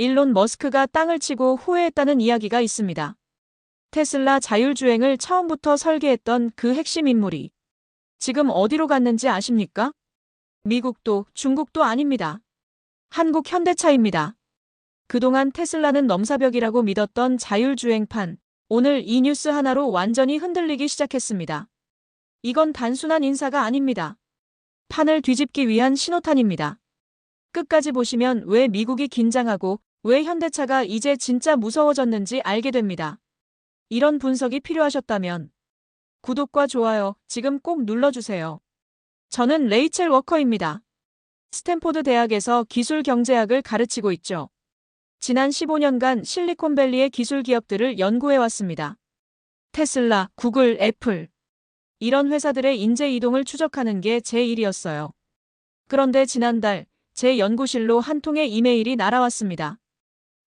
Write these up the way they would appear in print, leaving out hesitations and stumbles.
일론 머스크가 땅을 치고 후회했다는 이야기가 있습니다. 테슬라 자율주행을 처음부터 설계했던 그 핵심 인물이 지금 어디로 갔는지 아십니까? 미국도 중국도 아닙니다. 한국 현대차입니다. 그동안 테슬라는 넘사벽이라고 믿었던 자율주행판, 오늘 이 뉴스 하나로 완전히 흔들리기 시작했습니다. 이건 단순한 인사가 아닙니다. 판을 뒤집기 위한 신호탄입니다. 끝까지 보시면 왜 미국이 긴장하고 왜 현대차가 이제 진짜 무서워졌는지 알게 됩니다. 이런 분석이 필요하셨다면 구독과 좋아요 지금 꼭 눌러주세요. 저는 레이첼 워커입니다. 스탠포드 대학에서 기술 경제학을 가르치고 있죠. 지난 15년간 실리콘밸리의 기술 기업들을 연구해왔습니다. 테슬라, 구글, 애플. 이런 회사들의 인재 이동을 추적하는 게 제 일이었어요. 그런데 지난달 제 연구실로 한 통의 이메일이 날아왔습니다.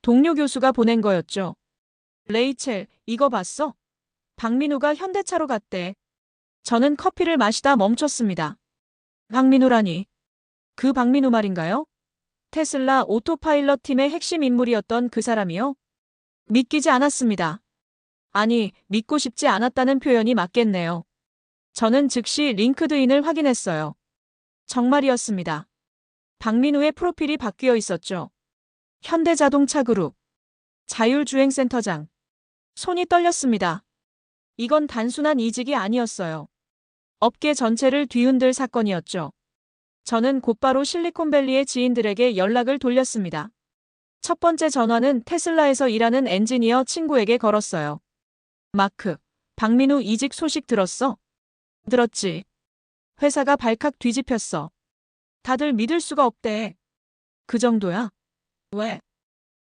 동료 교수가 보낸 거였죠. 레이첼, 이거 봤어? 박민우가 현대차로 갔대. 저는 커피를 마시다 멈췄습니다. 박민우라니. 그 박민우 말인가요? 테슬라 오토파일럿 팀의 핵심 인물이었던 그 사람이요? 믿기지 않았습니다. 아니, 믿고 싶지 않았다는 표현이 맞겠네요. 저는 즉시 링크드인을 확인했어요. 정말이었습니다. 박민우의 프로필이 바뀌어 있었죠. 현대자동차 그룹, 자율주행센터장. 손이 떨렸습니다. 이건 단순한 이직이 아니었어요. 업계 전체를 뒤흔들 사건이었죠. 저는 곧바로 실리콘밸리의 지인들에게 연락을 돌렸습니다. 첫 번째 전화는 테슬라에서 일하는 엔지니어 친구에게 걸었어요. 마크, 박민우 이직 소식 들었어? 들었지. 회사가 발칵 뒤집혔어. 다들 믿을 수가 없대. 그 정도야? 왜?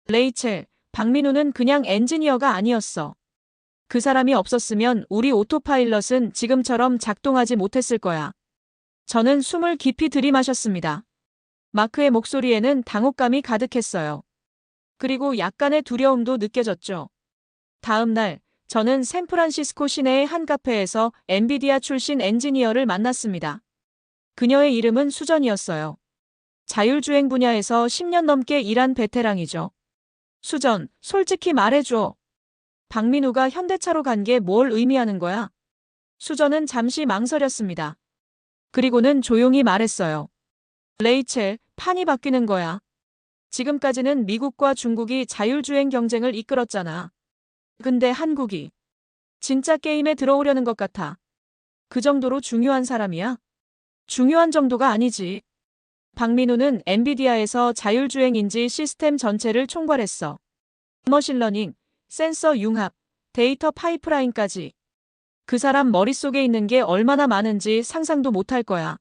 레이첼, 박민우는 그냥 엔지니어가 아니었어. 그 사람이 없었으면 우리 오토파일럿은 지금처럼 작동하지 못했을 거야. 저는 숨을 깊이 들이마셨습니다. 마크의 목소리에는 당혹감이 가득했어요. 그리고 약간의 두려움도 느껴졌죠. 다음 날, 저는 샌프란시스코 시내의 한 카페에서 엔비디아 출신 엔지니어를 만났습니다. 그녀의 이름은 수전이었어요. 자율주행 분야에서 10년 넘게 일한 베테랑이죠. 수전, 솔직히 말해줘. 박민우가 현대차로 간 게 뭘 의미하는 거야? 수전은 잠시 망설였습니다. 그리고는 조용히 말했어요. 레이첼, 판이 바뀌는 거야. 지금까지는 미국과 중국이 자율주행 경쟁을 이끌었잖아. 근데 한국이 진짜 게임에 들어오려는 것 같아. 그 정도로 중요한 사람이야? 중요한 정도가 아니지. 박민우는 엔비디아에서 자율주행 인지 시스템 전체를 총괄했어. 머신러닝, 센서 융합, 데이터 파이프라인까지. 그 사람 머릿속에 있는 게 얼마나 많은지 상상도 못할 거야.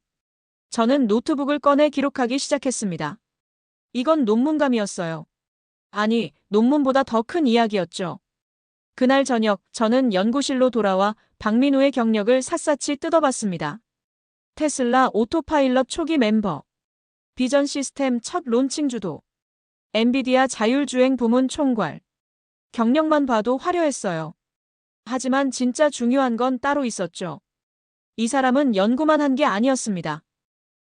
저는 노트북을 꺼내 기록하기 시작했습니다. 이건 논문감이었어요. 아니, 논문보다 더 큰 이야기였죠. 그날 저녁 저는 연구실로 돌아와 박민우의 경력을 샅샅이 뜯어봤습니다. 테슬라 오토파일럿 초기 멤버, 비전 시스템 첫 론칭 주도, 엔비디아 자율주행 부문 총괄. 경력만 봐도 화려했어요. 하지만 진짜 중요한 건 따로 있었죠. 이 사람은 연구만 한 게 아니었습니다.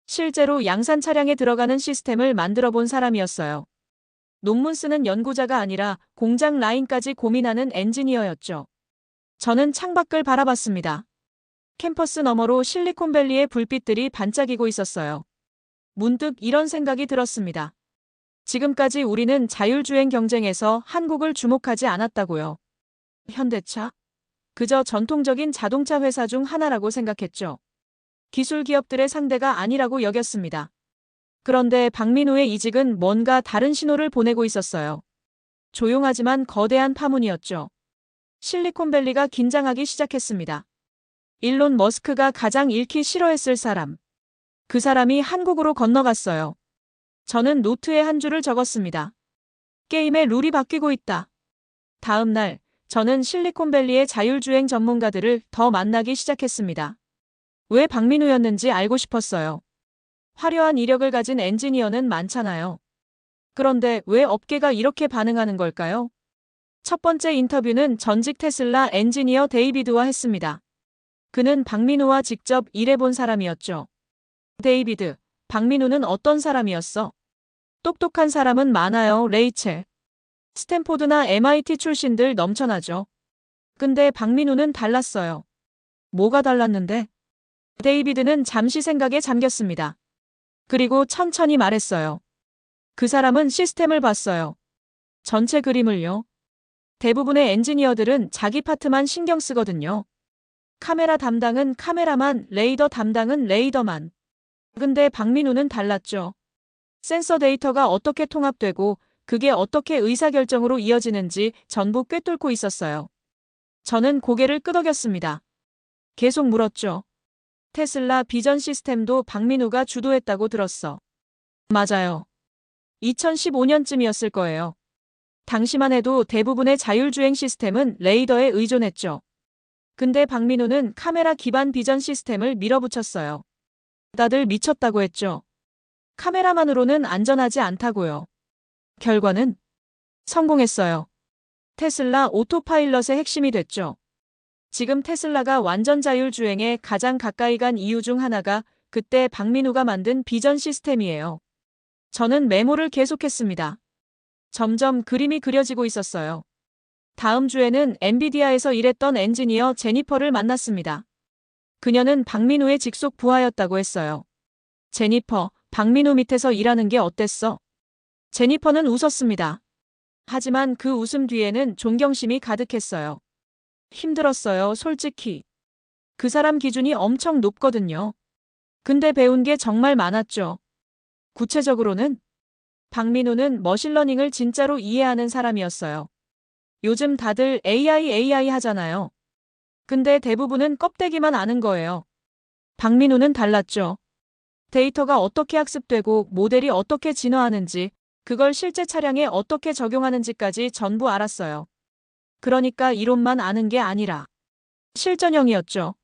실제로 양산 차량에 들어가는 시스템을 만들어 본 사람이었어요. 논문 쓰는 연구자가 아니라 공장 라인까지 고민하는 엔지니어였죠. 저는 창밖을 바라봤습니다. 캠퍼스 너머로 실리콘밸리의 불빛들이 반짝이고 있었어요. 문득 이런 생각이 들었습니다. 지금까지 우리는 자율주행 경쟁에서 한국을 주목하지 않았다고요. 현대차? 그저 전통적인 자동차 회사 중 하나라고 생각했죠. 기술 기업들의 상대가 아니라고 여겼습니다. 그런데 박민우의 이직은 뭔가 다른 신호를 보내고 있었어요. 조용하지만 거대한 파문이었죠. 실리콘밸리가 긴장하기 시작했습니다. 일론 머스크가 가장 잃기 싫어했을 사람. 그 사람이 한국으로 건너갔어요. 저는 노트에 한 줄을 적었습니다. 게임의 룰이 바뀌고 있다. 다음 날, 저는 실리콘밸리의 자율주행 전문가들을 더 만나기 시작했습니다. 왜 박민우였는지 알고 싶었어요. 화려한 이력을 가진 엔지니어는 많잖아요. 그런데 왜 업계가 이렇게 반응하는 걸까요? 첫 번째 인터뷰는 전직 테슬라 엔지니어 데이비드와 했습니다. 그는 박민우와 직접 일해본 사람이었죠. 데이비드, 박민우는 어떤 사람이었어? 똑똑한 사람은 많아요, 레이첼. 스탠포드나 MIT 출신들 넘쳐나죠. 근데 박민우는 달랐어요. 뭐가 달랐는데? 데이비드는 잠시 생각에 잠겼습니다. 그리고 천천히 말했어요. 그 사람은 시스템을 봤어요. 전체 그림을요. 대부분의 엔지니어들은 자기 파트만 신경 쓰거든요. 카메라 담당은 카메라만, 레이더 담당은 레이더만. 근데 박민우는 달랐죠. 센서 데이터가 어떻게 통합되고 그게 어떻게 의사결정으로 이어지는지 전부 꿰뚫고 있었어요. 저는 고개를 끄덕였습니다. 계속 물었죠. 테슬라 비전 시스템도 박민우가 주도했다고 들었어. 맞아요. 2015년쯤이었을 거예요. 당시만 해도 대부분의 자율주행 시스템은 레이더에 의존했죠. 근데 박민우는 카메라 기반 비전 시스템을 밀어붙였어요. 다들 미쳤다고 했죠. 카메라만으로는 안전하지 않다고요. 결과는 성공했어요. 테슬라 오토파일럿의 핵심이 됐죠. 지금 테슬라가 완전 자율주행에 가장 가까이 간 이유 중 하나가 그때 박민우가 만든 비전 시스템이에요. 저는 메모를 계속했습니다. 점점 그림이 그려지고 있었어요. 다음 주에는 엔비디아에서 일했던 엔지니어 제니퍼를 만났습니다. 그녀는 박민우의 직속 부하였다고 했어요. 제니퍼, 박민우 밑에서 일하는 게 어땠어? 제니퍼는 웃었습니다. 하지만 그 웃음 뒤에는 존경심이 가득했어요. 힘들었어요, 솔직히. 그 사람 기준이 엄청 높거든요. 근데 배운 게 정말 많았죠. 구체적으로는 박민우는 머신러닝을 진짜로 이해하는 사람이었어요. 요즘 다들 AI 하잖아요. 근데 대부분은 껍데기만 아는 거예요. 박민우는 달랐죠. 데이터가 어떻게 학습되고 모델이 어떻게 진화하는지, 그걸 실제 차량에 어떻게 적용하는지까지 전부 알았어요. 그러니까 이론만 아는 게 아니라 실전형이었죠.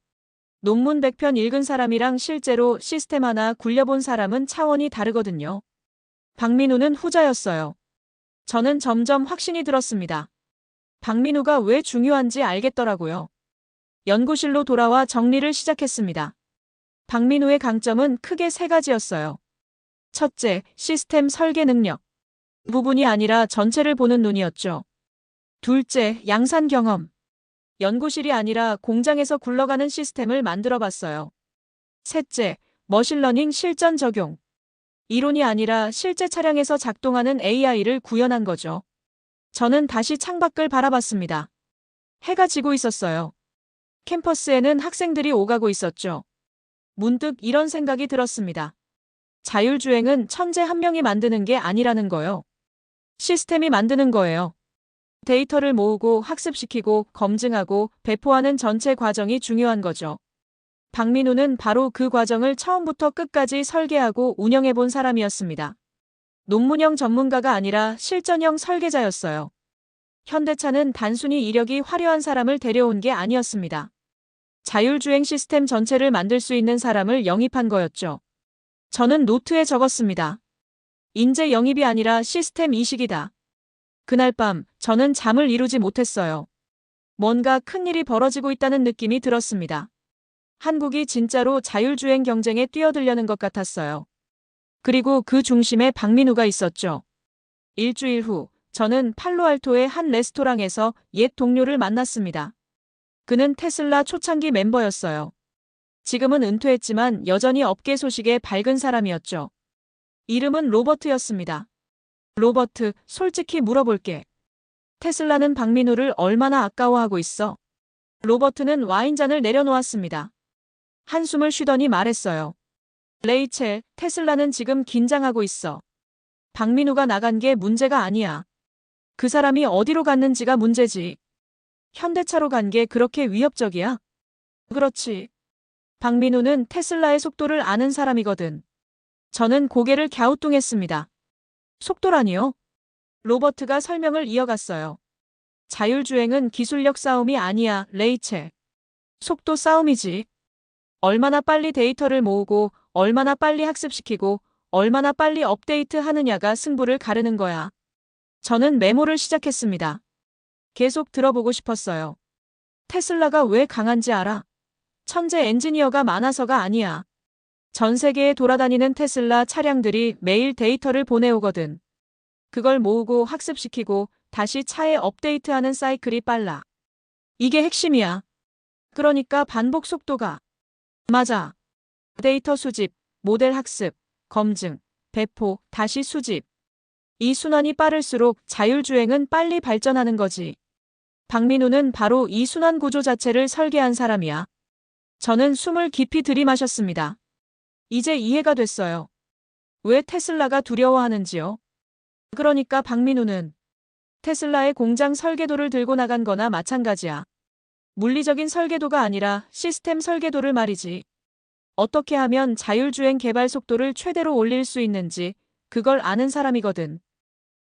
논문 100편 읽은 사람이랑 실제로 시스템 하나 굴려본 사람은 차원이 다르거든요. 박민우는 후자였어요. 저는 점점 확신이 들었습니다. 박민우가 왜 중요한지 알겠더라고요. 연구실로 돌아와 정리를 시작했습니다. 박민우의 강점은 크게 세 가지였어요. 첫째, 시스템 설계 능력. 부분이 아니라 전체를 보는 눈이었죠. 둘째, 양산 경험. 연구실이 아니라 공장에서 굴러가는 시스템을 만들어 봤어요. 셋째, 머신러닝 실전 적용. 이론이 아니라 실제 차량에서 작동하는 AI를 구현한 거죠. 저는 다시 창밖을 바라봤습니다. 해가 지고 있었어요. 캠퍼스에는 학생들이 오가고 있었죠. 문득 이런 생각이 들었습니다. 자율주행은 천재 한 명이 만드는 게 아니라는 거요. 시스템이 만드는 거예요. 데이터를 모으고 학습시키고 검증하고 배포하는 전체 과정이 중요한 거죠. 박민우는 바로 그 과정을 처음부터 끝까지 설계하고 운영해 본 사람이었습니다. 논문형 전문가가 아니라 실전형 설계자였어요. 현대차는 단순히 이력이 화려한 사람을 데려온 게 아니었습니다. 자율주행 시스템 전체를 만들 수 있는 사람을 영입한 거였죠. 저는 노트에 적었습니다. 인재 영입이 아니라 시스템 이식이다. 그날 밤 저는 잠을 이루지 못했어요. 뭔가 큰일이 벌어지고 있다는 느낌이 들었습니다. 한국이 진짜로 자율주행 경쟁에 뛰어들려는 것 같았어요. 그리고 그 중심에 박민우가 있었죠. 일주일 후 저는 팔로알토의 한 레스토랑에서 옛 동료를 만났습니다. 그는 테슬라 초창기 멤버였어요. 지금은 은퇴했지만 여전히 업계 소식에 밝은 사람이었죠. 이름은 로버트였습니다. 로버트, 솔직히 물어볼게. 테슬라는 박민우를 얼마나 아까워하고 있어? 로버트는 와인잔을 내려놓았습니다. 한숨을 쉬더니 말했어요. 레이첼, 테슬라는 지금 긴장하고 있어. 박민우가 나간 게 문제가 아니야. 그 사람이 어디로 갔는지가 문제지. 현대차로 간 게 그렇게 위협적이야? 그렇지. 박민우는 테슬라의 속도를 아는 사람이거든. 저는 고개를 갸우뚱했습니다. 속도라니요? 로버트가 설명을 이어갔어요. 자율주행은 기술력 싸움이 아니야, 레이첼. 속도 싸움이지. 얼마나 빨리 데이터를 모으고, 얼마나 빨리 학습시키고, 얼마나 빨리 업데이트 하느냐가 승부를 가르는 거야. 저는 메모를 시작했습니다. 계속 들어보고 싶었어요. 테슬라가 왜 강한지 알아? 천재 엔지니어가 많아서가 아니야. 전 세계에 돌아다니는 테슬라 차량들이 매일 데이터를 보내오거든. 그걸 모으고 학습시키고 다시 차에 업데이트하는 사이클이 빨라. 이게 핵심이야. 그러니까 반복 속도가. 맞아. 데이터 수집, 모델 학습, 검증, 배포, 다시 수집. 이 순환이 빠를수록 자율주행은 빨리 발전하는 거지. 박민우는 바로 이 순환 구조 자체를 설계한 사람이야. 저는 숨을 깊이 들이마셨습니다. 이제 이해가 됐어요. 왜 테슬라가 두려워하는지요? 그러니까 박민우는 테슬라의 공장 설계도를 들고 나간 거나 마찬가지야. 물리적인 설계도가 아니라 시스템 설계도를 말이지. 어떻게 하면 자율주행 개발 속도를 최대로 올릴 수 있는지 그걸 아는 사람이거든.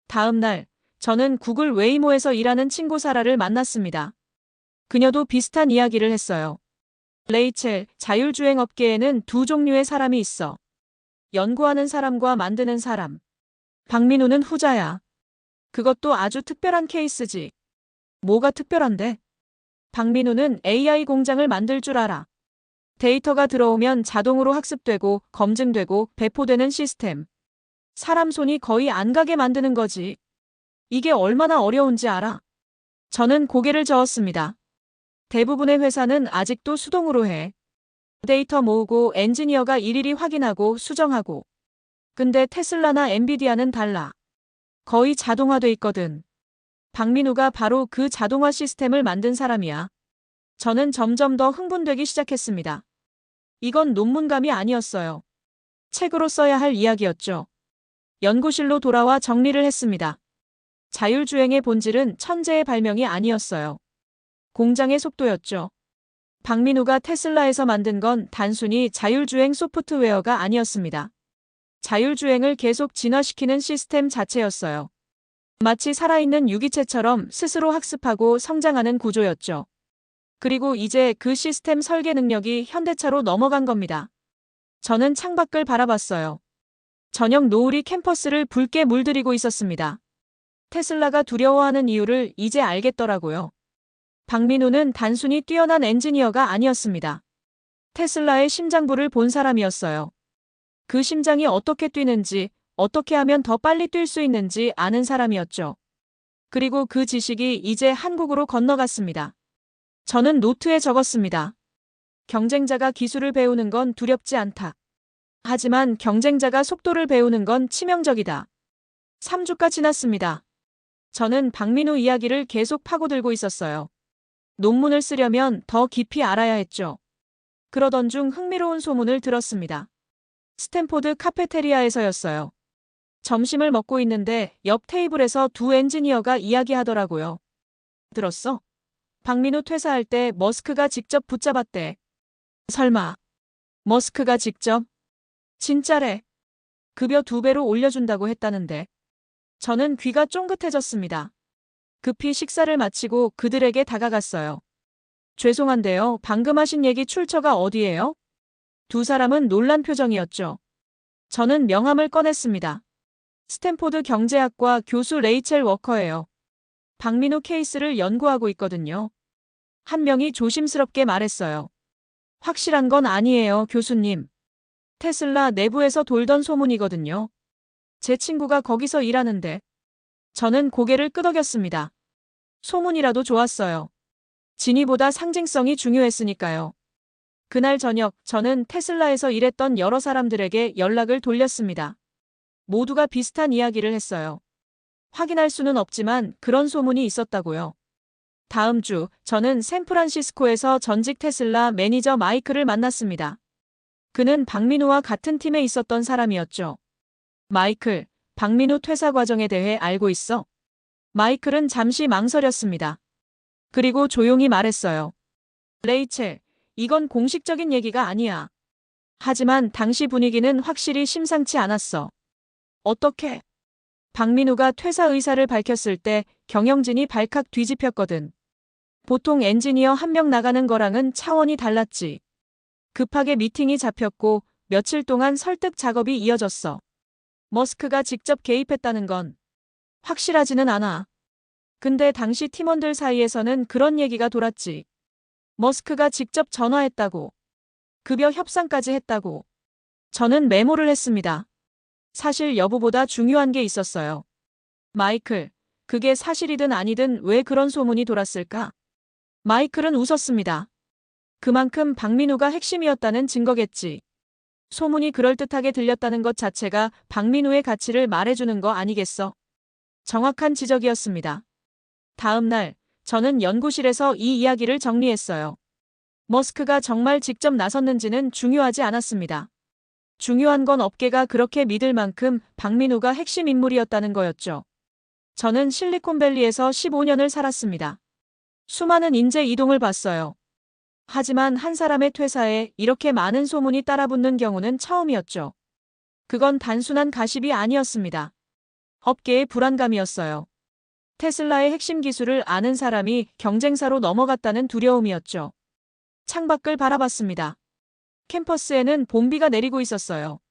다음 날, 저는 구글 웨이모에서 일하는 친구 사라를 만났습니다. 그녀도 비슷한 이야기를 했어요. 레이첼, 자율주행 업계에는 두 종류의 사람이 있어. 연구하는 사람과 만드는 사람. 박민우는 후자야. 그것도 아주 특별한 케이스지. 뭐가 특별한데? 박민우는 AI 공장을 만들 줄 알아. 데이터가 들어오면 자동으로 학습되고 검증되고 배포되는 시스템. 사람 손이 거의 안 가게 만드는 거지. 이게 얼마나 어려운지 알아? 저는 고개를 저었습니다. 대부분의 회사는 아직도 수동으로 해. 데이터 모으고 엔지니어가 일일이 확인하고 수정하고. 근데 테슬라나 엔비디아는 달라. 거의 자동화돼 있거든. 박민우가 바로 그 자동화 시스템을 만든 사람이야. 저는 점점 더 흥분되기 시작했습니다. 이건 논문감이 아니었어요. 책으로 써야 할 이야기였죠. 연구실로 돌아와 정리를 했습니다. 자율주행의 본질은 천재의 발명이 아니었어요. 공장의 속도였죠. 박민우가 테슬라에서 만든 건 단순히 자율주행 소프트웨어가 아니었습니다. 자율주행을 계속 진화시키는 시스템 자체였어요. 마치 살아있는 유기체처럼 스스로 학습하고 성장하는 구조였죠. 그리고 이제 그 시스템 설계 능력이 현대차로 넘어간 겁니다. 저는 창밖을 바라봤어요. 저녁 노을이 캠퍼스를 붉게 물들이고 있었습니다. 테슬라가 두려워하는 이유를 이제 알겠더라고요. 박민우는 단순히 뛰어난 엔지니어가 아니었습니다. 테슬라의 심장부를 본 사람이었어요. 그 심장이 어떻게 뛰는지, 어떻게 하면 더 빨리 뛸 수 있는지 아는 사람이었죠. 그리고 그 지식이 이제 한국으로 건너갔습니다. 저는 노트에 적었습니다. 경쟁자가 기술을 배우는 건 두렵지 않다. 하지만 경쟁자가 속도를 배우는 건 치명적이다. 3주가 지났습니다. 저는 박민우 이야기를 계속 파고들고 있었어요. 논문을 쓰려면 더 깊이 알아야 했죠. 그러던 중 흥미로운 소문을 들었습니다. 스탠포드 카페테리아에서였어요. 점심을 먹고 있는데 옆 테이블에서 두 엔지니어가 이야기하더라고요. 들었어? 박민우 퇴사할 때 머스크가 직접 붙잡았대. 설마. 머스크가 직접? 진짜래. 급여 2배로 올려준다고 했다는데. 저는 귀가 쫑긋해졌습니다. 급히 식사를 마치고 그들에게 다가갔어요. 죄송한데요. 방금 하신 얘기 출처가 어디예요? 두 사람은 놀란 표정이었죠. 저는 명함을 꺼냈습니다. 스탠포드 경제학과 교수 레이첼 워커예요. 박민우 케이스를 연구하고 있거든요. 한 명이 조심스럽게 말했어요. 확실한 건 아니에요, 교수님. 테슬라 내부에서 돌던 소문이거든요. 제 친구가 거기서 일하는데. 저는 고개를 끄덕였습니다. 소문이라도 좋았어요. 진위보다 상징성이 중요했으니까요. 그날 저녁 저는 테슬라에서 일했던 여러 사람들에게 연락을 돌렸습니다. 모두가 비슷한 이야기를 했어요. 확인할 수는 없지만 그런 소문이 있었다고요. 다음 주 저는 샌프란시스코에서 전직 테슬라 매니저 마이클을 만났습니다. 그는 박민우와 같은 팀에 있었던 사람이었죠. 마이클, 박민우 퇴사 과정에 대해 알고 있어? 마이클은 잠시 망설였습니다. 그리고 조용히 말했어요. 레이첼, 이건 공식적인 얘기가 아니야. 하지만 당시 분위기는 확실히 심상치 않았어. 어떻게? 박민우가 퇴사 의사를 밝혔을 때 경영진이 발칵 뒤집혔거든. 보통 엔지니어 한 명 나가는 거랑은 차원이 달랐지. 급하게 미팅이 잡혔고 며칠 동안 설득 작업이 이어졌어. 머스크가 직접 개입했다는 건 확실하지는 않아. 근데 당시 팀원들 사이에서는 그런 얘기가 돌았지. 머스크가 직접 전화했다고. 급여 협상까지 했다고. 저는 메모를 했습니다. 사실 여부보다 중요한 게 있었어요. 마이클, 그게 사실이든 아니든 왜 그런 소문이 돌았을까? 마이클은 웃었습니다. 그만큼 박민우가 핵심이었다는 증거겠지. 소문이 그럴듯하게 들렸다는 것 자체가 박민우의 가치를 말해주는 거 아니겠어? 정확한 지적이었습니다. 다음 날, 저는 연구실에서 이 이야기를 정리했어요. 머스크가 정말 직접 나섰는지는 중요하지 않았습니다. 중요한 건 업계가 그렇게 믿을 만큼 박민우가 핵심 인물이었다는 거였죠. 저는 실리콘밸리에서 15년을 살았습니다. 수많은 인재 이동을 봤어요. 하지만 한 사람의 퇴사에 이렇게 많은 소문이 따라붙는 경우는 처음이었죠. 그건 단순한 가십이 아니었습니다. 업계의 불안감이었어요. 테슬라의 핵심 기술을 아는 사람이 경쟁사로 넘어갔다는 두려움이었죠. 창밖을 바라봤습니다. 캠퍼스에는 봄비가 내리고 있었어요.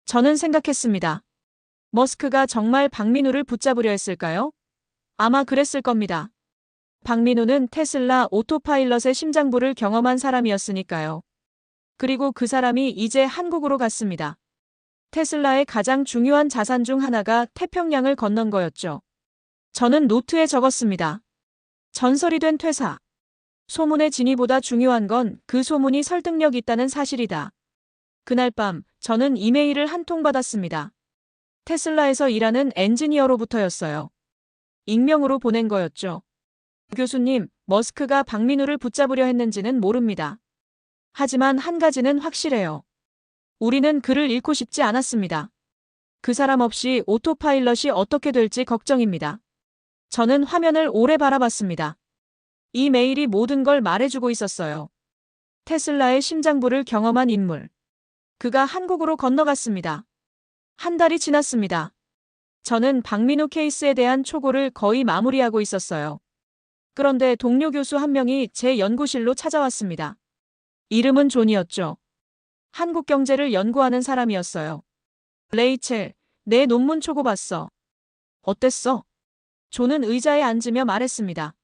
저는 생각했습니다. 머스크가 정말 박민우를 붙잡으려 했을까요? 아마 그랬을 겁니다. 박민우는 테슬라 오토파일럿의 심장부를 경험한 사람이었으니까요. 그리고 그 사람이 이제 한국으로 갔습니다. 테슬라의 가장 중요한 자산 중 하나가 태평양을 건넌 거였죠. 저는 노트에 적었습니다. 전설이 된 퇴사. 소문의 진위보다 중요한 건 그 소문이 설득력 있다는 사실이다. 그날 밤 저는 이메일을 한 통 받았습니다. 테슬라에서 일하는 엔지니어로부터였어요. 익명으로 보낸 거였죠. 교수님, 머스크가 박민우를 붙잡으려 했는지는 모릅니다. 하지만 한 가지는 확실해요. 우리는 그를 잃고 싶지 않았습니다. 그 사람 없이 오토파일럿이 어떻게 될지 걱정입니다. 저는 화면을 오래 바라봤습니다. 이 메일이 모든 걸 말해주고 있었어요. 테슬라의 심장부를 경험한 인물. 그가 한국으로 건너갔습니다. 한 달이 지났습니다. 저는 박민우 케이스에 대한 초고를 거의 마무리하고 있었어요. 그런데 동료 교수 한 명이 제 연구실로 찾아왔습니다. 이름은 존이었죠. 한국 경제를 연구하는 사람이었어요. 레이첼, 내 논문 초고 봤어. 어땠어? 존은 의자에 앉으며 말했습니다.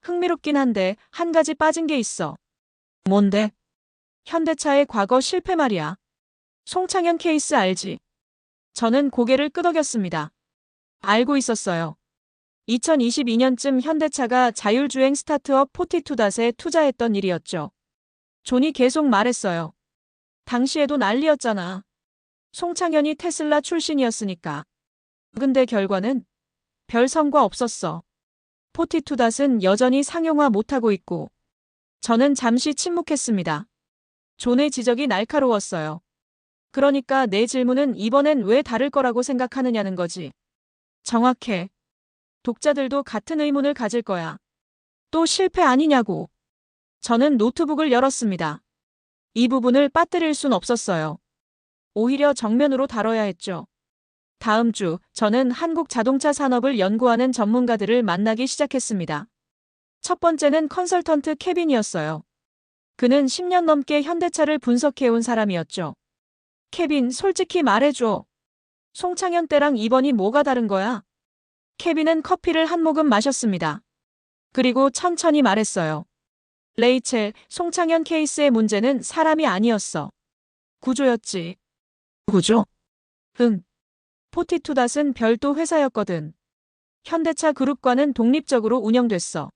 흥미롭긴 한데 한 가지 빠진 게 있어. 뭔데? 현대차의 과거 실패 말이야. 송창현 케이스 알지? 저는 고개를 끄덕였습니다. 알고 있었어요. 2022년쯤 현대차가 자율주행 스타트업 포티투닷에 투자했던 일이었죠. 존이 계속 말했어요. 당시에도 난리였잖아. 송창현이 테슬라 출신이었으니까. 근데 결과는 별 성과 없었어. 포티투닷은 여전히 상용화 못하고 있고. 저는 잠시 침묵했습니다. 존의 지적이 날카로웠어요. 그러니까 내 질문은 이번엔 왜 다를 거라고 생각하느냐는 거지. 정확해. 독자들도 같은 의문을 가질 거야. 또 실패 아니냐고. 저는 노트북을 열었습니다. 이 부분을 빠뜨릴 순 없었어요. 오히려 정면으로 다뤄야 했죠. 다음 주 저는 한국 자동차 산업을 연구하는 전문가들을 만나기 시작했습니다. 첫 번째는 컨설턴트 케빈이었어요. 그는 10년 넘게 현대차를 분석해온 사람이었죠. 케빈, 솔직히 말해줘. 송창현 때랑 이번이 뭐가 다른 거야? 케빈은 커피를 한 모금 마셨습니다. 그리고 천천히 말했어요. 레이첼, 송창현 케이스의 문제는 사람이 아니었어. 구조였지. 구조? 응. 포티투닷은 별도 회사였거든. 현대차 그룹과는 독립적으로 운영됐어.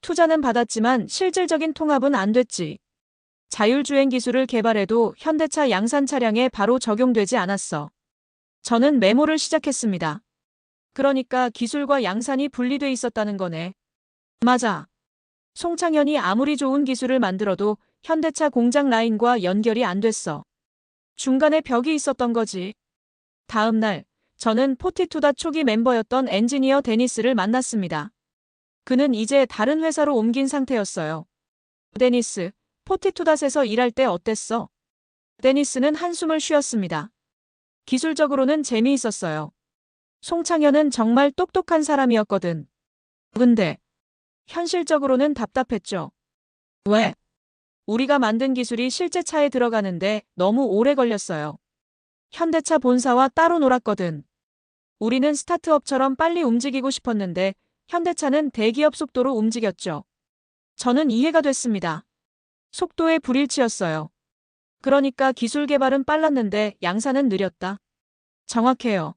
투자는 받았지만 실질적인 통합은 안 됐지. 자율주행 기술을 개발해도 현대차 양산 차량에 바로 적용되지 않았어. 저는 메모를 시작했습니다. 그러니까 기술과 양산이 분리돼 있었다는 거네. 맞아. 송창현이 아무리 좋은 기술을 만들어도 현대차 공장 라인과 연결이 안 됐어. 중간에 벽이 있었던 거지. 다음 날, 저는 포티투닷 초기 멤버였던 엔지니어 데니스를 만났습니다. 그는 이제 다른 회사로 옮긴 상태였어요. 데니스, 포티투닷에서 일할 때 어땠어? 데니스는 한숨을 쉬었습니다. 기술적으로는 재미있었어요. 송창현은 정말 똑똑한 사람이었거든. 근데 현실적으로는 답답했죠. 왜? 우리가 만든 기술이 실제 차에 들어가는데 너무 오래 걸렸어요. 현대차 본사와 따로 놀았거든. 우리는 스타트업처럼 빨리 움직이고 싶었는데 현대차는 대기업 속도로 움직였죠. 저는 이해가 됐습니다. 속도의 불일치였어요. 그러니까 기술 개발은 빨랐는데 양산은 느렸다. 정확해요.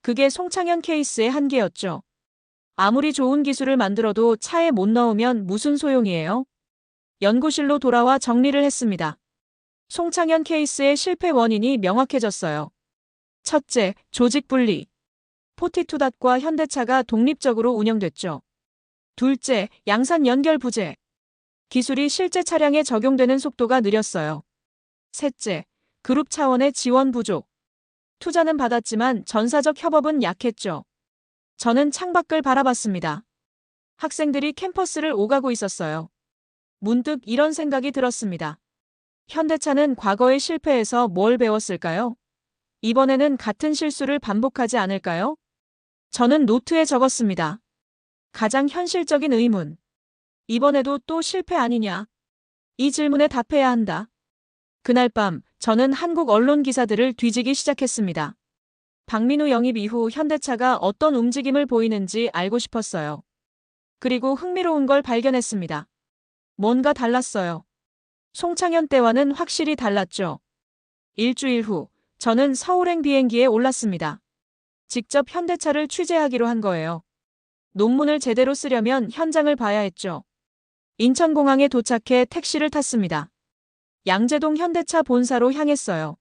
그게 송창현 케이스의 한계였죠. 아무리 좋은 기술을 만들어도 차에 못 넣으면 무슨 소용이에요? 연구실로 돌아와 정리를 했습니다. 송창현 케이스의 실패 원인이 명확해졌어요. 첫째, 조직 분리. 포티투닷과 현대차가 독립적으로 운영됐죠. 둘째, 양산 연결 부재. 기술이 실제 차량에 적용되는 속도가 느렸어요. 셋째, 그룹 차원의 지원 부족. 투자는 받았지만 전사적 협업은 약했죠. 저는 창밖을 바라봤습니다. 학생들이 캠퍼스를 오가고 있었어요. 문득 이런 생각이 들었습니다. 현대차는 과거의 실패에서 뭘 배웠을까요? 이번에는 같은 실수를 반복하지 않을까요? 저는 노트에 적었습니다. 가장 현실적인 의문. 이번에도 또 실패 아니냐? 이 질문에 답해야 한다. 그날 밤 저는 한국 언론 기사들을 뒤지기 시작했습니다. 박민우 영입 이후 현대차가 어떤 움직임을 보이는지 알고 싶었어요. 그리고 흥미로운 걸 발견했습니다. 뭔가 달랐어요. 송창현 때와는 확실히 달랐죠. 일주일 후 저는 서울행 비행기에 올랐습니다. 직접 현대차를 취재하기로 한 거예요. 논문을 제대로 쓰려면 현장을 봐야 했죠. 인천공항에 도착해 택시를 탔습니다. 양재동 현대차 본사로 향했어요.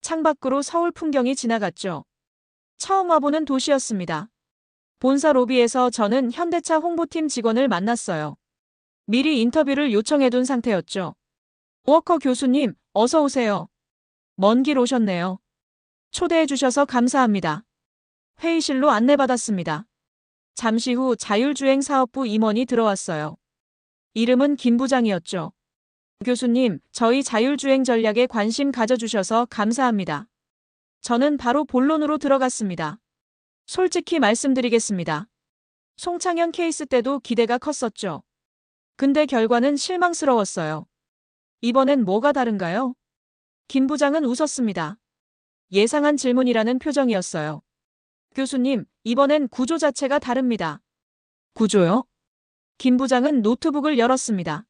창밖으로 서울 풍경이 지나갔죠. 처음 와보는 도시였습니다. 본사 로비에서 저는 현대차 홍보팀 직원을 만났어요. 미리 인터뷰를 요청해둔 상태였죠. 워커 교수님, 어서 오세요. 먼 길 오셨네요. 초대해 주셔서 감사합니다. 회의실로 안내받았습니다. 잠시 후 자율주행 사업부 임원이 들어왔어요. 이름은 김 부장이었죠. 교수님, 저희 자율주행 전략에 관심 가져주셔서 감사합니다. 저는 바로 본론으로 들어갔습니다. 솔직히 말씀드리겠습니다. 송창현 케이스 때도 기대가 컸었죠. 근데 결과는 실망스러웠어요. 이번엔 뭐가 다른가요? 김 부장은 웃었습니다. 예상한 질문이라는 표정이었어요. 교수님, 이번엔 구조 자체가 다릅니다. 구조요? 김 부장은 노트북을 열었습니다.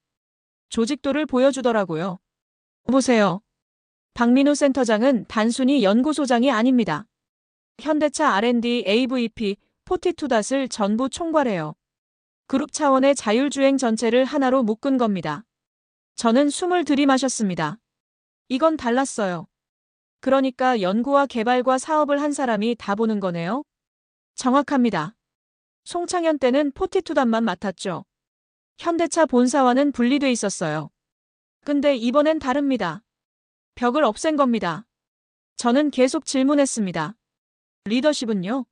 조직도를 보여주더라고요. 보세요. 박민우 센터장은 단순히 연구소장이 아닙니다. 현대차 R&D AVP, 포티투닷을 전부 총괄해요. 그룹 차원의 자율주행 전체를 하나로 묶은 겁니다. 저는 숨을 들이마셨습니다. 이건 달랐어요. 그러니까 연구와 개발과 사업을 한 사람이 다 보는 거네요? 정확합니다. 송창현 때는 포티투닷만 맡았죠. 현대차 본사와는 분리돼 있었어요. 근데 이번엔 다릅니다. 벽을 없앤 겁니다. 저는 계속 질문했습니다. 리더십은요?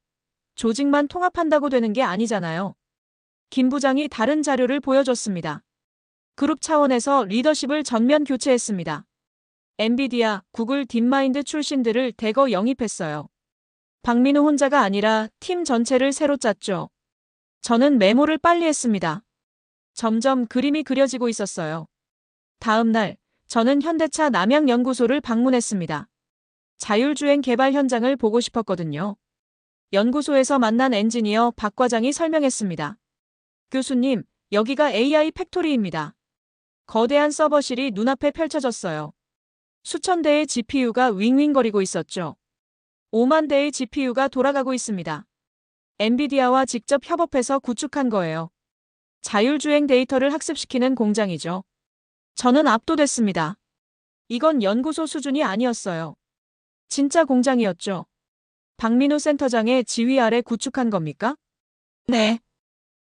조직만 통합한다고 되는 게 아니잖아요. 김 부장이 다른 자료를 보여줬습니다. 그룹 차원에서 리더십을 전면 교체했습니다. 엔비디아, 구글 딥마인드 출신들을 대거 영입했어요. 박민우 혼자가 아니라 팀 전체를 새로 짰죠. 저는 메모를 빨리 했습니다. 점점 그림이 그려지고 있었어요. 다음 날, 저는 현대차 남양연구소를 방문했습니다. 자율주행 개발 현장을 보고 싶었거든요. 연구소에서 만난 엔지니어 박 과장이 설명했습니다. 교수님, 여기가 AI 팩토리입니다. 거대한 서버실이 눈앞에 펼쳐졌어요. 수천 대의 GPU가 윙윙거리고 있었죠. 5만 대의 GPU가 돌아가고 있습니다. 엔비디아와 직접 협업해서 구축한 거예요. 자율주행 데이터를 학습시키는 공장이죠. 저는 압도됐습니다. 이건 연구소 수준이 아니었어요. 진짜 공장이었죠. 박민우 센터장의 지휘 아래 구축한 겁니까? 네.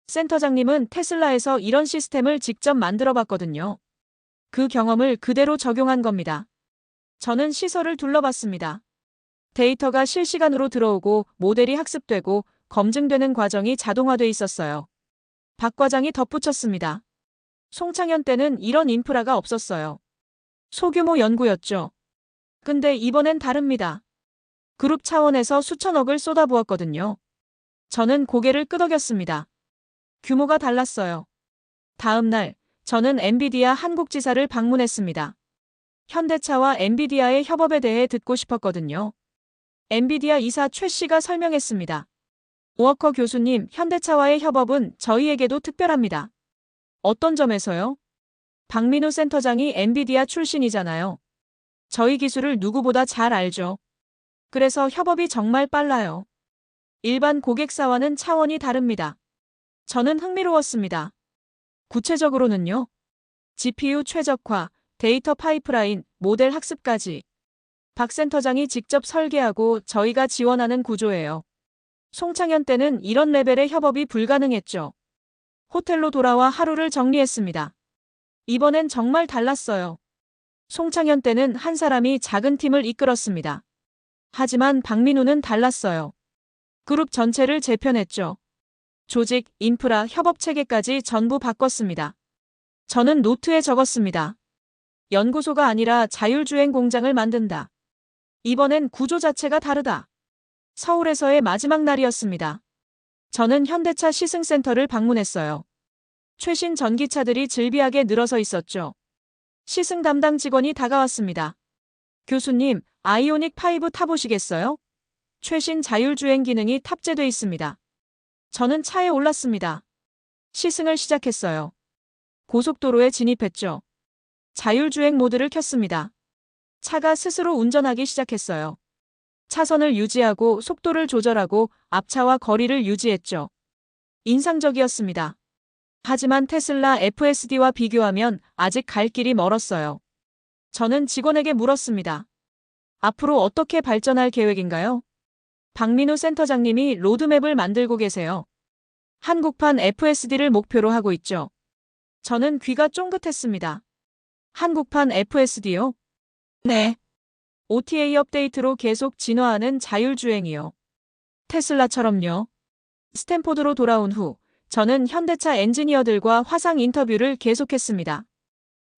센터장님은 테슬라에서 이런 시스템을 직접 만들어 봤거든요. 그 경험을 그대로 적용한 겁니다. 저는 시설을 둘러봤습니다. 데이터가 실시간으로 들어오고 모델이 학습되고 검증되는 과정이 자동화돼 있었어요. 박 과장이 덧붙였습니다. 송창현 때는 이런 인프라가 없었어요. 소규모 연구였죠. 근데 이번엔 다릅니다. 그룹 차원에서 수천억을 쏟아부었거든요. 저는 고개를 끄덕였습니다. 규모가 달랐어요. 다음 날, 저는 엔비디아 한국지사를 방문했습니다. 현대차와 엔비디아의 협업에 대해 듣고 싶었거든요. 엔비디아 이사 최 씨가 설명했습니다. 오워커 교수님, 현대차와의 협업은 저희에게도 특별합니다. 어떤 점에서요? 박민우 센터장이 엔비디아 출신이잖아요. 저희 기술을 누구보다 잘 알죠. 그래서 협업이 정말 빨라요. 일반 고객사와는 차원이 다릅니다. 저는 흥미로웠습니다. 구체적으로는요. GPU 최적화, 데이터 파이프라인, 모델 학습까지. 박 센터장이 직접 설계하고 저희가 지원하는 구조예요. 송창현 때는 이런 레벨의 협업이 불가능했죠. 호텔로 돌아와 하루를 정리했습니다. 이번엔 정말 달랐어요. 송창현 때는 한 사람이 작은 팀을 이끌었습니다. 하지만 박민우는 달랐어요. 그룹 전체를 재편했죠. 조직, 인프라, 협업 체계까지 전부 바꿨습니다. 저는 노트에 적었습니다. 연구소가 아니라 자율주행 공장을 만든다. 이번엔 구조 자체가 다르다. 서울에서의 마지막 날이었습니다. 저는 현대차 시승센터를 방문했어요. 최신 전기차들이 즐비하게 늘어서 있었죠. 시승 담당 직원이 다가왔습니다. 교수님, 아이오닉 5 타보시겠어요? 최신 자율주행 기능이 탑재돼 있습니다. 저는 차에 올랐습니다. 시승을 시작했어요. 고속도로에 진입했죠. 자율주행 모드를 켰습니다. 차가 스스로 운전하기 시작했어요. 차선을 유지하고 속도를 조절하고 앞차와 거리를 유지했죠. 인상적이었습니다. 하지만 테슬라 FSD와 비교하면 아직 갈 길이 멀었어요. 저는 직원에게 물었습니다. 앞으로 어떻게 발전할 계획인가요? 박민우 센터장님이 로드맵을 만들고 계세요. 한국판 FSD를 목표로 하고 있죠. 저는 귀가 쫑긋했습니다. 한국판 FSD요? 네. OTA 업데이트로 계속 진화하는 자율주행이요. 테슬라처럼요. 스탠포드로 돌아온 후 저는 현대차 엔지니어들과 화상 인터뷰를 계속했습니다.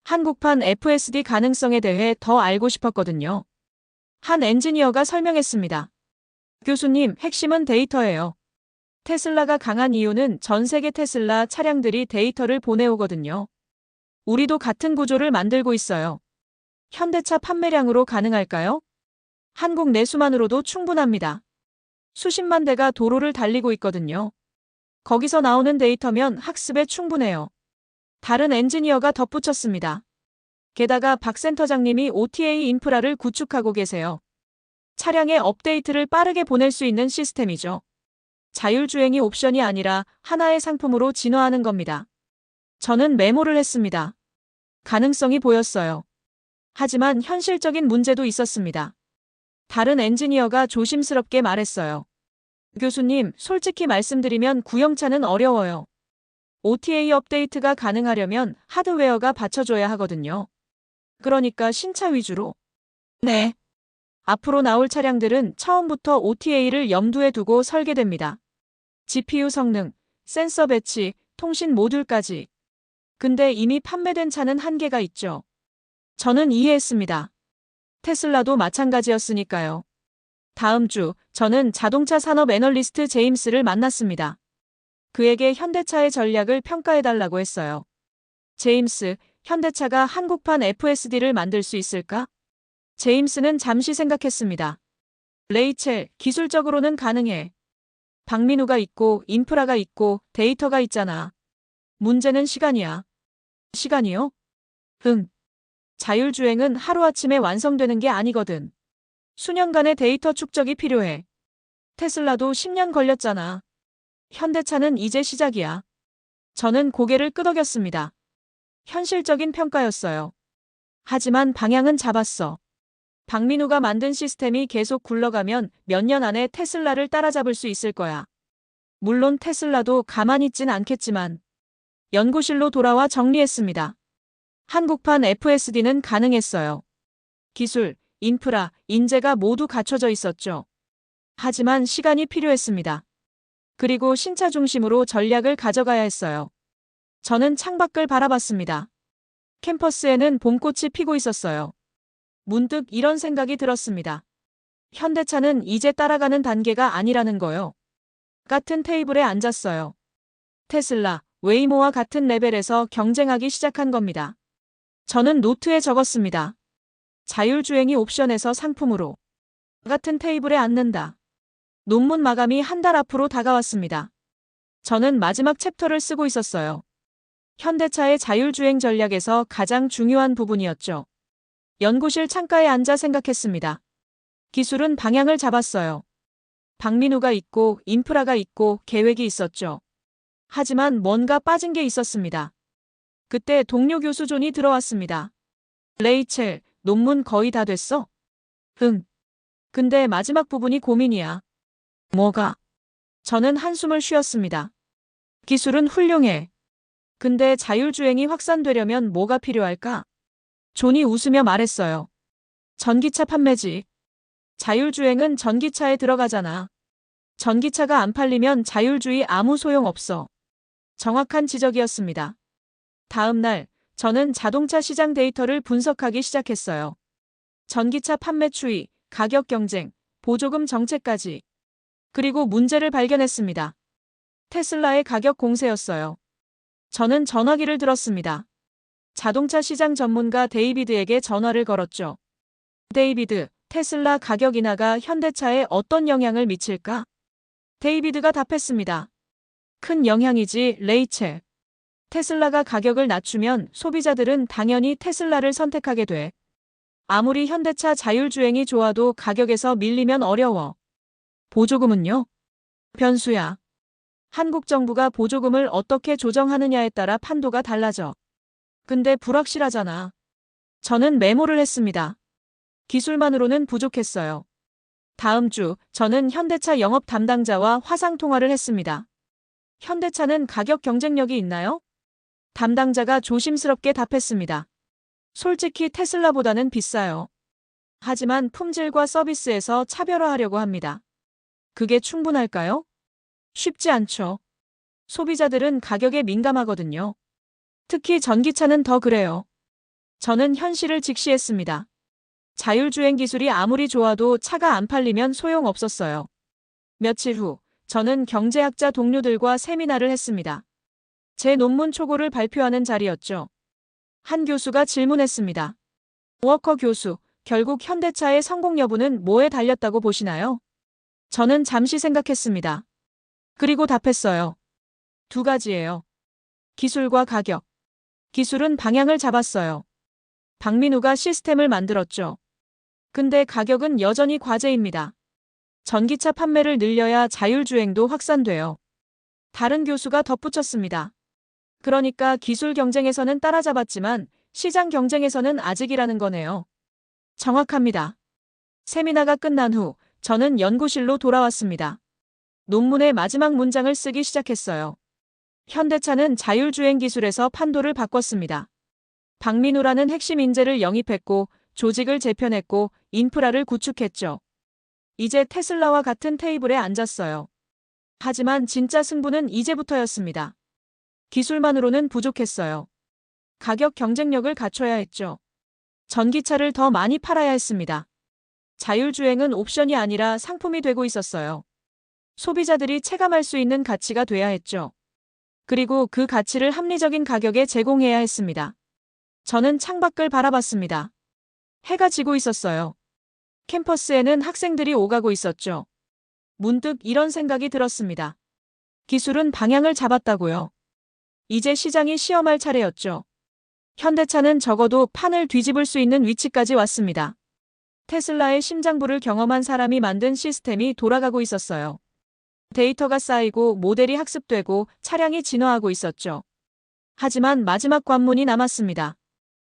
한국판 FSD 가능성에 대해 더 알고 싶었거든요. 한 엔지니어가 설명했습니다. 교수님, 핵심은 데이터예요. 테슬라가 강한 이유는 전 세계 테슬라 차량들이 데이터를 보내오거든요. 우리도 같은 구조를 만들고 있어요. 현대차 판매량으로 가능할까요? 한국 내수만으로도 충분합니다. 수십만 대가 도로를 달리고 있거든요. 거기서 나오는 데이터면 학습에 충분해요. 다른 엔지니어가 덧붙였습니다. 게다가 박 센터장님이 OTA 인프라를 구축하고 계세요. 차량의 업데이트를 빠르게 보낼 수 있는 시스템이죠. 자율주행이 옵션이 아니라 하나의 상품으로 진화하는 겁니다. 저는 메모를 했습니다. 가능성이 보였어요. 하지만 현실적인 문제도 있었습니다. 다른 엔지니어가 조심스럽게 말했어요. 교수님, 솔직히 말씀드리면 구형차는 어려워요. OTA 업데이트가 가능하려면 하드웨어가 받쳐줘야 하거든요. 그러니까 신차 위주로. 네. 앞으로 나올 차량들은 처음부터 OTA를 염두에 두고 설계됩니다. GPU 성능, 센서 배치, 통신 모듈까지. 근데 이미 판매된 차는 한계가 있죠. 저는 이해했습니다. 테슬라도 마찬가지였으니까요. 다음 주 저는 자동차 산업 애널리스트 제임스를 만났습니다. 그에게 현대차의 전략을 평가해달라고 했어요. 제임스, 현대차가 한국판 FSD를 만들 수 있을까? 제임스는 잠시 생각했습니다. 레이첼, 기술적으로는 가능해. 박민우가 있고 인프라가 있고 데이터가 있잖아. 문제는 시간이야. 시간이요? 응. 자율주행은 하루아침에 완성되는 게 아니거든. 수년간의 데이터 축적이 필요해. 테슬라도 10년 걸렸잖아. 현대차는 이제 시작이야. 저는 고개를 끄덕였습니다. 현실적인 평가였어요. 하지만 방향은 잡았어. 박민우가 만든 시스템이 계속 굴러가면 몇 년 안에 테슬라를 따라잡을 수 있을 거야. 물론 테슬라도 가만히 있진 않겠지만. 연구실로 돌아와 정리했습니다. 한국판 FSD는 가능했어요. 기술, 인프라, 인재가 모두 갖춰져 있었죠. 하지만 시간이 필요했습니다. 그리고 신차 중심으로 전략을 가져가야 했어요. 저는 창밖을 바라봤습니다. 캠퍼스에는 봄꽃이 피고 있었어요. 문득 이런 생각이 들었습니다. 현대차는 이제 따라가는 단계가 아니라는 거요. 같은 테이블에 앉았어요. 테슬라, 웨이모와 같은 레벨에서 경쟁하기 시작한 겁니다. 저는 노트에 적었습니다. 자율주행이 옵션에서 상품으로. 같은 테이블에 앉는다. 논문 마감이 한 달 앞으로 다가왔습니다. 저는 마지막 챕터를 쓰고 있었어요. 현대차의 자율주행 전략에서 가장 중요한 부분이었죠. 연구실 창가에 앉아 생각했습니다. 기술은 방향을 잡았어요. 박민우가 있고 인프라가 있고 계획이 있었죠. 하지만 뭔가 빠진 게 있었습니다. 그때 동료 교수 존이 들어왔습니다. 레이첼, 논문 거의 다 됐어? 응. 근데 마지막 부분이 고민이야. 뭐가? 저는 한숨을 쉬었습니다. 기술은 훌륭해. 근데 자율주행이 확산되려면 뭐가 필요할까? 존이 웃으며 말했어요. 전기차 판매지. 자율주행은 전기차에 들어가잖아. 전기차가 안 팔리면 자율주의 아무 소용 없어. 정확한 지적이었습니다. 다음 날, 저는 자동차 시장 데이터를 분석하기 시작했어요. 전기차 판매 추이, 가격 경쟁, 보조금 정책까지. 그리고 문제를 발견했습니다. 테슬라의 가격 공세였어요. 저는 전화기를 들었습니다. 자동차 시장 전문가 데이비드에게 전화를 걸었죠. 데이비드, 테슬라 가격 인하가 현대차에 어떤 영향을 미칠까? 데이비드가 답했습니다. 큰 영향이지, 레이첼. 테슬라가 가격을 낮추면 소비자들은 당연히 테슬라를 선택하게 돼. 아무리 현대차 자율주행이 좋아도 가격에서 밀리면 어려워. 보조금은요? 변수야. 한국 정부가 보조금을 어떻게 조정하느냐에 따라 판도가 달라져. 근데 불확실하잖아. 저는 메모를 했습니다. 기술만으로는 부족했어요. 다음 주, 저는 현대차 영업 담당자와 화상 통화를 했습니다. 현대차는 가격 경쟁력이 있나요? 담당자가 조심스럽게 답했습니다. 솔직히 테슬라보다는 비싸요. 하지만 품질과 서비스에서 차별화하려고 합니다. 그게 충분할까요? 쉽지 않죠. 소비자들은 가격에 민감하거든요. 특히 전기차는 더 그래요. 저는 현실을 직시했습니다. 자율주행 기술이 아무리 좋아도 차가 안 팔리면 소용없었어요. 며칠 후, 저는 경제학자 동료들과 세미나를 했습니다. 제 논문 초고를 발표하는 자리였죠. 한 교수가 질문했습니다. 워커 교수, 결국 현대차의 성공 여부는 뭐에 달렸다고 보시나요? 저는 잠시 생각했습니다. 그리고 답했어요. 두 가지예요. 기술과 가격. 기술은 방향을 잡았어요. 박민우가 시스템을 만들었죠. 근데 가격은 여전히 과제입니다. 전기차 판매를 늘려야 자율주행도 확산돼요. 다른 교수가 덧붙였습니다. 그러니까 기술 경쟁에서는 따라잡았지만 시장 경쟁에서는 아직이라는 거네요. 정확합니다. 세미나가 끝난 후 저는 연구실로 돌아왔습니다. 논문의 마지막 문장을 쓰기 시작했어요. 현대차는 자율주행 기술에서 판도를 바꿨습니다. 박민우라는 핵심 인재를 영입했고 조직을 재편했고 인프라를 구축했죠. 이제 테슬라와 같은 테이블에 앉았어요. 하지만 진짜 승부는 이제부터였습니다. 기술만으로는 부족했어요. 가격 경쟁력을 갖춰야 했죠. 전기차를 더 많이 팔아야 했습니다. 자율주행은 옵션이 아니라 상품이 되고 있었어요. 소비자들이 체감할 수 있는 가치가 돼야 했죠. 그리고 그 가치를 합리적인 가격에 제공해야 했습니다. 저는 창밖을 바라봤습니다. 해가 지고 있었어요. 캠퍼스에는 학생들이 오가고 있었죠. 문득 이런 생각이 들었습니다. 기술은 방향을 잡았다고요. 이제 시장이 시험할 차례였죠. 현대차는 적어도 판을 뒤집을 수 있는 위치까지 왔습니다. 테슬라의 심장부를 경험한 사람이 만든 시스템이 돌아가고 있었어요. 데이터가 쌓이고 모델이 학습되고 차량이 진화하고 있었죠. 하지만 마지막 관문이 남았습니다.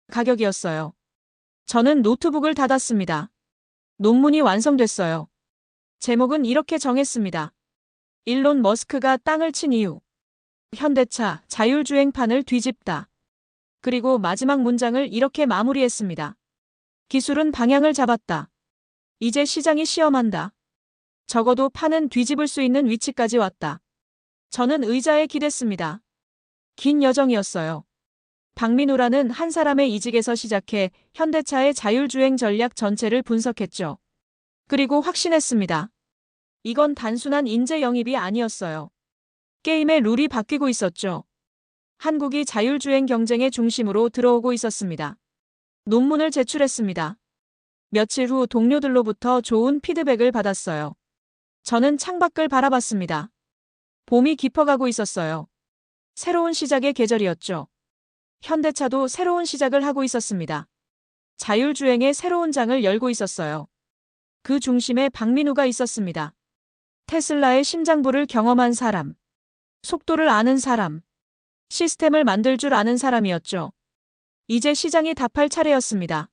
가격이었어요. 저는 노트북을 닫았습니다. 논문이 완성됐어요. 제목은 이렇게 정했습니다. 일론 머스크가 땅을 친 이유. 현대차 자율주행판을 뒤집다. 그리고 마지막 문장을 이렇게 마무리했습니다. 기술은 방향을 잡았다. 이제 시장이 시험한다. 적어도 판은 뒤집을 수 있는 위치까지 왔다. 저는 의자에 기댔습니다. 긴 여정이었어요. 박민우라는 한 사람의 이직에서 시작해 현대차의 자율주행 전략 전체를 분석했죠. 그리고 확신했습니다. 이건 단순한 인재 영입이 아니었어요. 게임의 룰이 바뀌고 있었죠. 한국이 자율주행 경쟁의 중심으로 들어오고 있었습니다. 논문을 제출했습니다. 며칠 후 동료들로부터 좋은 피드백을 받았어요. 저는 창밖을 바라봤습니다. 봄이 깊어가고 있었어요. 새로운 시작의 계절이었죠. 현대차도 새로운 시작을 하고 있었습니다. 자율주행의 새로운 장을 열고 있었어요. 그 중심에 박민우가 있었습니다. 테슬라의 심장부를 경험한 사람. 속도를 아는 사람, 시스템을 만들 줄 아는 사람이었죠. 이제 시장이 답할 차례였습니다.